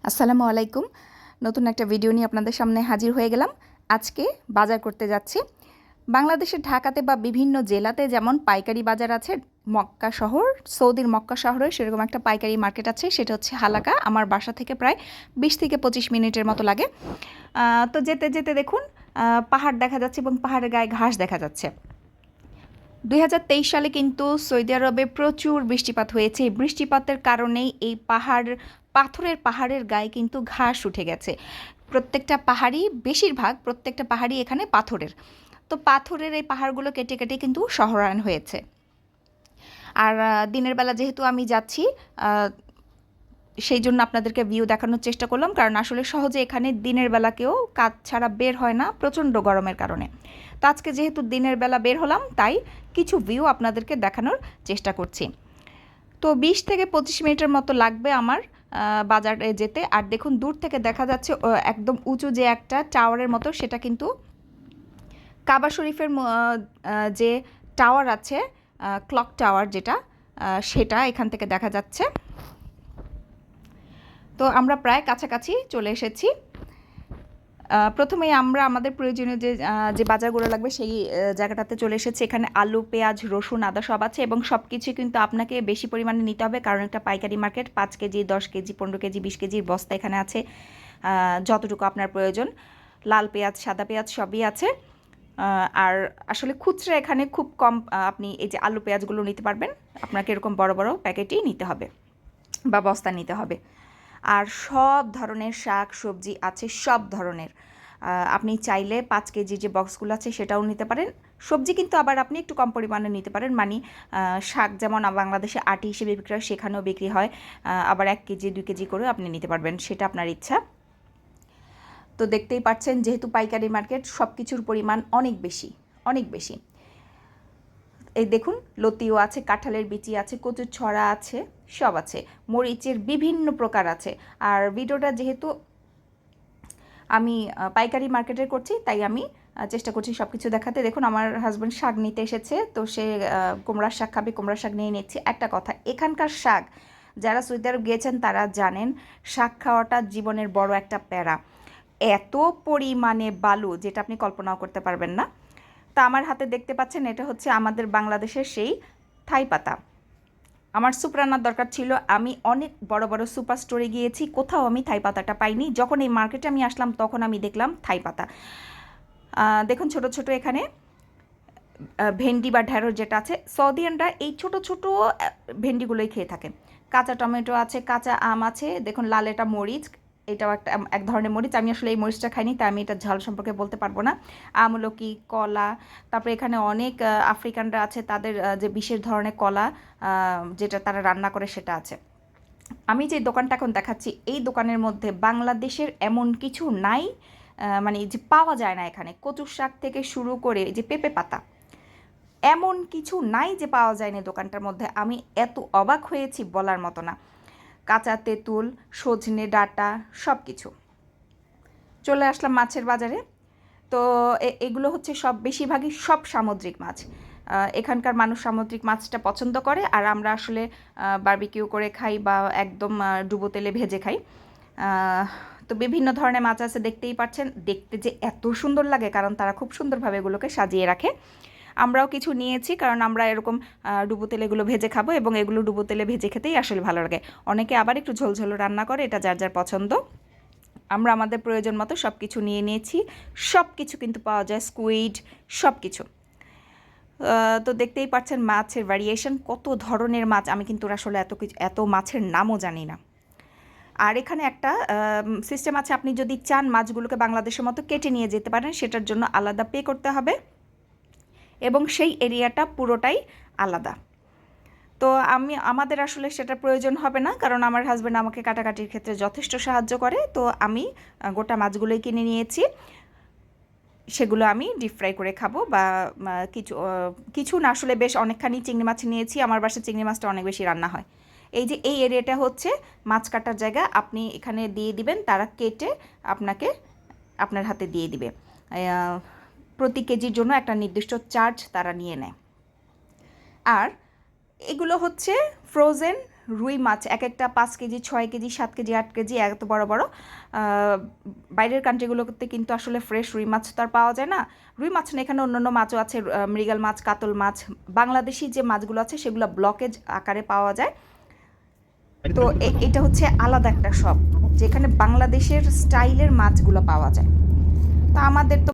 আসসালামু আলাইকুম। নতুন একটা ভিডিও নিয়ে আপনাদের সামনে হাজির হয়ে গেলাম। আজকে বাজার করতে যাচ্ছি। বাংলাদেশের ঢাকাতে বা বিভিন্ন জেলাতে যেমন পাইকারি বাজার আছে, মক্কা শহর, সৌদির মক্কা শহরে সেরকম একটা পাইকারি মার্কেট আছে, সেটা হচ্ছে হালাকা। আমার বাসা থেকে প্রায় 20 থেকে 25 মিনিটের মতো লাগে। তো যেতে যেতে দেখুন পাহাড় দেখা যাচ্ছে এবং পাহাড়ের গায়ে ঘাস দেখা যাচ্ছে। 2023 সালে কিন্তু সৌদি আরবে প্রচুর বৃষ্টিপাত হয়েছে। এই বৃষ্টিপাতের কারণেই এই পাথরের পাহাড়ের গায়ে কিন্তু ঘাস উঠে গেছে। বেশিরভাগ প্রত্যেকটা পাহাড়ই এখানে পাথরের। তো পাথরের এই পাহাড়গুলো কেটে কেটে কিন্তু শহরায়ন হয়েছে। আর দিনের বেলা যেহেতু আমি যাচ্ছি, সেই জন্য আপনাদেরকে ভিউ দেখানোর চেষ্টা করলাম, কারণ আসলে সহজে এখানে দিনের বেলা কেউ কাজ ছাড়া বের হয় না প্রচণ্ড গরমের কারণে। তো আজকে যেহেতু দিনের বেলা বের হলাম, তাই কিছু ভিউ আপনাদেরকে দেখানোর চেষ্টা করছি। তো 20 থেকে 25 মিনিটের মতো লাগবে আমার বাজারে যেতে। আর দেখুন দূর থেকে দেখা যাচ্ছে একদম উঁচু যে একটা টাওয়ারের মতো, সেটা কিন্তু কাবা শরীফের যে টাওয়ার আছে, ক্লক টাওয়ার যেটা, সেটা এখান থেকে দেখা যাচ্ছে। তো আমরা প্রায় কাছাকাছি চলে এসেছি। প্রথমেই আমরা আমাদের প্রয়োজনীয় যে বাজারগুলো লাগবে সেই জায়গাটাতে চলে এসেছি। এখানে আলু, পেঁয়াজ, রসুন, আদা সব আছে এবং সব কিছু কিন্তু আপনাকে বেশি পরিমাণে নিতে হবে, কারণ একটা পাইকারি মার্কেট। 5 কেজি, 10 কেজি, 15 কেজি, 20 কেজির বস্তা এখানে আছে, যতটুকু আপনার প্রয়োজন। লাল পেঁয়াজ, সাদা পেঁয়াজ সবই আছে। আর আসলে খুচরা এখানে খুব কম আপনি এই যে আলু পেঁয়াজগুলো নিতে পারবেন। আপনাকে এরকম বড় বড় প্যাকেটই নিতে হবে বা বস্তা নিতে হবে। আর সব ধরনের শাক সবজি আছে, সব ধরনের। আপনি চাইলে 5 কেজি যে বক্সগুলো আছে সেটাও নিতে পারেন। সবজি কিন্তু আবার আপনি একটু কম পরিমাণে নিতে পারেন, মানে শাক যেমন বাংলাদেশে আটি হিসেবে বিক্রি হয়, সেখানেও বিক্রি হয়। আবার 1 কেজি 2 কেজি করেও আপনি নিতে পারবেন, সেটা আপনার ইচ্ছা। তো দেখতেই পাচ্ছেন, যেহেতু পাইকারি মার্কেট, সব কিছুর পরিমাণ অনেক বেশি, অনেক বেশি। এই দেখুন লতিও আছে, কাঁঠালের বিচি আছে, কচুর ছড়া আছে, সব আছে। মরিচের বিভিন্ন প্রকার আছে। আর ভিডিওটা যেহেতু আমি পাইকারি মার্কেটের করছি, তাই আমি চেষ্টা করছি সব কিছু দেখাতে। দেখুন আমার হাজব্যান্ড শাক নিতে এসেছে, তো সে কুমড়ার শাক খাবে, কুমড়ার শাক নিয়ে নিচ্ছি। একটা কথা, এখানকার শাক, যারা সৌদি আরব গিয়েছেন তারা জানেন, শাক খাওয়াটা জীবনের বড় একটা প্যারা। এত পরিমাণে বালু, যেটা আপনি কল্পনাও করতে পারবেন না। তা আমার হাতে দেখতে পাচ্ছেন, এটা হচ্ছে আমাদের বাংলাদেশের সেই থাই পাতা। আমার স্যুপ রান্নার দরকার ছিল, আমি অনেক বড় বড় সুপার স্টোরে গিয়েছি, কোথাও আমি থাই পাতাটা পাইনি। যখন এই মার্কেটে আমি আসলাম তখন আমি দেখলাম থাই পাতা। দেখুন ছোট ছোট এখানে ভেন্ডি বা ঢ্যাঁড়স যেটা আছে, সৌদিয়ানরা এই ছোট ছোট ভেন্ডিগুলোই খেয়ে থাকে। কাঁচা টমেটো আছে, কাঁচা আম আছে, দেখুন লাল এটা মরিচ, এটাও এক ধরনের মরিচ। আমি আসলে এই মরিচটা খাইনি, তাই আমি এটা ঝাল সম্পর্কে বলতে পারবো না। আমলকি, কলা, তারপরে এখানে অনেক আফ্রিকানরা আছে, তাদের যে বিশেষ ধরনের কলা যেটা তারা রান্না করে সেটা আছে। আমি যে দোকানটা এখন দেখাচ্ছি, এই দোকানের মধ্যে বাংলাদেশের এমন কিছু নাই, মানে যে পাওয়া যায় না এখানে। কচুর শাক থেকে শুরু করে যে পেঁপে পাতা, এমন কিছু নাই যে পাওয়া যায়নি দোকানটার মধ্যে। আমি এত অবাক হয়েছি বলার মতো না। কাঁচা তেঁতুল, সজনে ডাঁটা, সব কিছু। চলে আসলাম মাছের বাজারে। তো এগুলো হচ্ছে সব, বেশিরভাগই সব সামুদ্রিক মাছ। এখানকার মানুষ সামুদ্রিক মাছটা পছন্দ করে, আর আমরা আসলে বারবিকিউ করে খাই বা একদম ডুবো তেলে ভেজে খাই। তো বিভিন্ন ধরনের মাছ আছে, দেখতেই পাচ্ছেন। দেখতে যে এত সুন্দর লাগে, কারণ তারা খুব সুন্দরভাবে এগুলোকে সাজিয়ে রাখে। আমরাও কিছু নিয়েছি, কারণ আমরা এরকম ডুবো তেলে এগুলো ভেজে খাবো, এবং এগুলো ডুবো তেলে ভেজে খেতেই আসলে ভালো লাগে। অনেকে আবার একটু ঝোলঝোল রান্না করে, এটা যার যার পছন্দ। আমরা আমাদের প্রয়োজন মতো সব কিছু নিয়ে নিয়েছি। সব কিছু কিন্তু পাওয়া যায়, স্কুইড, সব কিছু। তো দেখতেই পাচ্ছেন মাছের ভ্যারিয়েশন, কত ধরনের মাছ। আমি কিন্তু আসলে এত মাছের নামও জানি না। আর এখানে একটা সিস্টেম আছে, আপনি যদি চান মাছগুলোকে বাংলাদেশের মতো কেটে নিয়ে যেতে পারেন, সেটার জন্য আলাদা পে করতে হবে, এবং সেই এরিয়াটা পুরোটাই আলাদা। তো আমাদের আসলে সেটা প্রয়োজন হবে না, কারণ আমার হাজব্যান্ড আমাকে কাটাকাটির ক্ষেত্রে যথেষ্ট সাহায্য করে। তো আমি গোটা মাছগুলোই কিনে নিয়েছি, সেগুলো আমি ডিপ ফ্রাই করে খাবো। বা কিছু কিছু না, আসলে বেশ অনেকখানি চিংড়ি মাছ নিয়েছি। আমার বাসায় চিংড়ি মাছটা অনেক বেশি রান্না হয়। এই যে এই এরিয়াটা হচ্ছে মাছ কাটার জায়গা, আপনি এখানে দিয়ে দিবেন, তারা কেটে আপনাকে আপনার হাতে দিয়ে দিবে। প্রতি কেজির জন্য একটা নির্দিষ্ট চার্জ তারা নিয়ে নেয়। আর এগুলো হচ্ছে ফ্রোজেন রুই মাছ এক একটা 5 কেজি 6 কেজি 7 কেজি 8 কেজি এত বড় বড়। বাইরের কান্ট্রিগুলোতে কিন্তু আসলে ফ্রেশ রুই মাছ তো আর পাওয়া যায় না। রুই মাছ না, এখানে অন্যান্য মাছও আছে, মৃগেল মাছ, কাতল মাছ। বাংলাদেশি যে মাছগুলো আছে সেগুলো ব্লকেজ আকারে পাওয়া যায়। তো এটা হচ্ছে আলাদা একটা শপ যেখানে বাংলাদেশের স্টাইলের মাছগুলো পাওয়া যায়। তো আমাদের তো